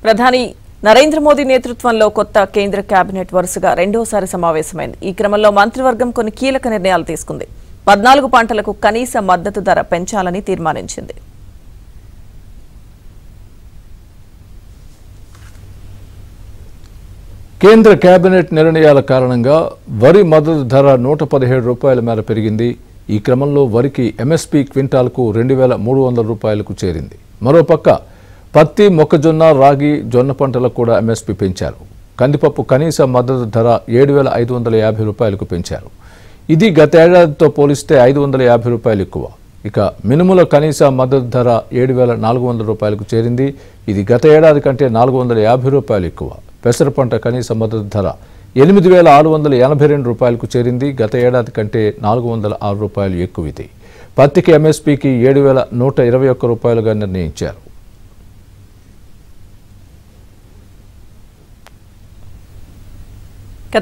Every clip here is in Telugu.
ప్రధాని నరేంద్ర మోదీ నేతృత్వంలో కొత్త కేంద్ర కేబినెట్ వరుసగా రెండోసారి సమావేశమైంది. ఈ క్రమంలో మంత్రివర్గం కొన్ని కీలక నిర్ణయాలు తీసుకుంది. 14 పంటలకు కనీస మద్దతు ధర పెంచాలని తీర్మానించింది. కేంద్ర కేబినెట్ నిర్ణయాల కారణంగా వరి మద్దతు ధర 117 రూపాయల మేర పెరిగింది. ఈ క్రమంలో వరికి ఎంఎస్పీ క్వింటాల్కు 2300 రూపాయలకు చేరింది. మరోపక్క పత్తి, మొక్కజొన్న, రాగి, జొన్న పంటలకు కూడా ఎంఎస్పీ పెంచారు. కందిపప్పు కనీస మద్దతు ధర 7550 రూపాయలకు పెంచారు. ఇది గత ఏడాదితో పోలిస్తే 550 రూపాయలు ఎక్కువ. ఇక మినుముల కనీస మద్దతు ధర 7400 రూపాయలకు చేరింది. ఇది గత ఏడాది కంటే 450 రూపాయలు ఎక్కువ. పెసర పంట కనీస మద్దతు ధర 8682 రూపాయలకు చేరింది. గత ఏడాది కంటే 406 రూపాయలు ఎక్కువ. ఇది పత్తికి ఎంఎస్పీకి 7121 రూపాయలుగా నిర్ణయించారు.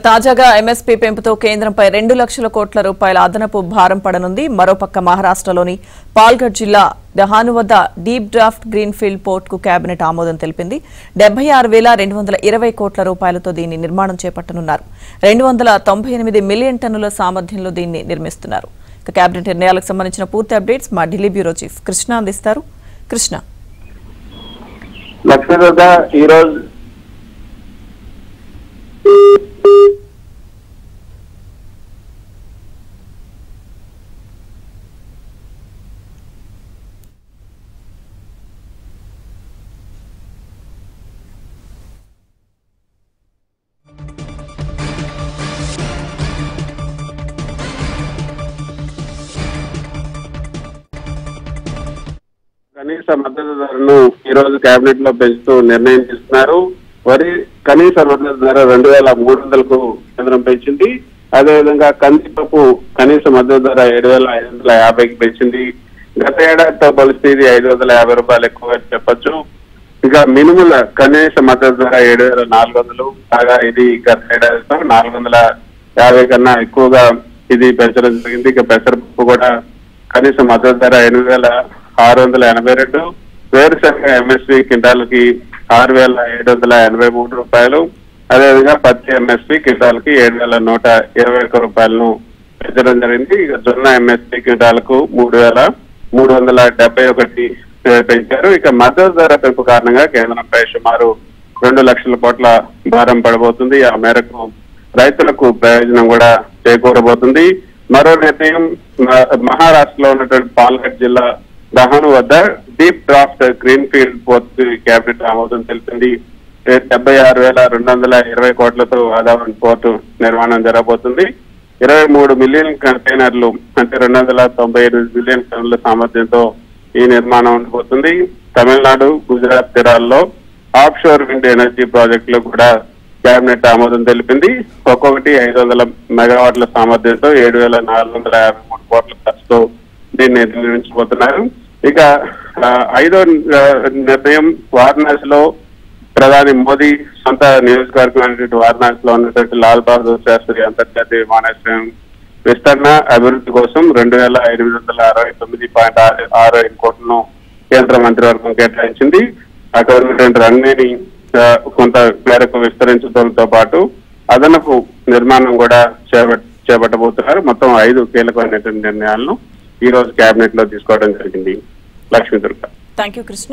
తాజాగా ఎంఎస్పీ పెంపుతో కేంద్రంపై 2 లక్షల కోట్ల రూపాయల అదనపు భారం పడనుంది. మరోపక్క మహారాష్ట్రలోని పాల్ఘర్ జిల్లా దహాను వద్ద డీప్ డ్రాఫ్ట్ గ్రీన్ఫీల్డ్ పోర్టుకు కేబినెట్ ఆమోదం తెలిపింది. 76,220 కోట్ల రూపాయలతో దీన్ని నిర్మాణం చేపట్టనున్నారు. 298 మిలియన్ టన్నుల సామర్థ్యంలో దీన్ని నిర్మిస్తున్నారు. కేబినెట్ నిర్ణయాలకు సంబంధించిన పూర్తి అప్డేట్స్ మా ఢిల్లీ బ్యూరో చీఫ్ కృష్ణ అందిస్తారు. కృష్ణ, కనీస మద్దతు ధరను ఈ రోజు కేబినెట్ లో పెంచుతూ నిర్ణయం తీసుకున్నారు. వరి కనీస మద్దతు ధర 2300కు కేంద్రం పెంచింది. అదేవిధంగా కందిపప్పు కనీస మద్దతు ధర 7550కి పెంచింది. గత ఏడాదితో పోలిస్తే ఇది 550 రూపాయలు ఎక్కువగా చెప్పొచ్చు. ఇక మినుముల కనీస మద్దతు ధర 7400, కాగా ఇది గత ఏడాదితో 450 కన్నా ఎక్కువగా ఇది పెంచడం జరిగింది. ఇక పెసరపప్పు కూడా కనీస మద్దతు ధర 8682, వేరుశనగ ఎంఎస్పీ క్వింటాల్కి 6783 రూపాయలు. అదేవిధంగా పత్తి ఎంఎస్పీ క్వింటాల్కి 7121 రూపాయలను పెంచడం జరిగింది. ఇక జొన్న ఎంఎస్పీ క్వింటాల్కు 3371 పెంచారు. ఇక మద్దతు ధర పెంపు కారణంగా కేంద్రంపై సుమారు 2 లక్షల కోట్ల భారం పడబోతుంది. ఆ మేరకు రైతులకు ప్రయోజనం కూడా చేకూరబోతుంది. మరో నిర్ణయం, మహారాష్ట్రలో ఉన్నటువంటి పాల్ఘర్ జిల్లా దహాను వద్ద deep draft greenfield port cabinet ఆమోదం తెలిపింది. 76,220 కోట్లతో ఆదావన్ పోర్టు నిర్మాణం జరగబోతుంది. 23 మిలియన్ కంటైనర్లు అంటే 298 మిలియన్ టన్నుల సామర్థ్యంతో ఈ నిర్మాణం ఉండబోతుంది. తమిళనాడు, గుజరాత్ తీరాల్లో ఆఫ్ షోర్ విండ్ ఎనర్జీ ప్రాజెక్టులు కూడా కేబినెట్ ఆమోదం తెలిపింది. ఒక్కొక్కటి 500 మెగావాట్ల సామర్థ్యంతో 7453 కోట్ల ఖర్చుతో దీన్ని నిర్మించబోతున్నారు. ఇక 5వ నిర్ణయం, వారణాసిలో ప్రధాని మోదీ సొంత నియోజకవర్గం వారణాసిలో ఉన్నటువంటి లాల్ బహదూర్ శాస్త్రి అంతర్జాతీయ విమానాశ్రయం విస్తరణ అభివృద్ధి కోసం 2869.65 కోట్లను కేంద్ర మంత్రివర్గం కేటాయించింది. అక్కడ ఉన్నటువంటి రన్వేని కొంత మేరకు విస్తరించడంతో పాటు అదనపు నిర్మాణం కూడా చేపట్టబోతున్నారు. మొత్తం 5 కీలకమైనటువంటి నిర్ణయాలను ఈ రోజు కేబినెట్ లో తీసుకోవడం జరిగింది. లక్ష్మీ దుర్గా. థాంక్యూ కృష్ణ.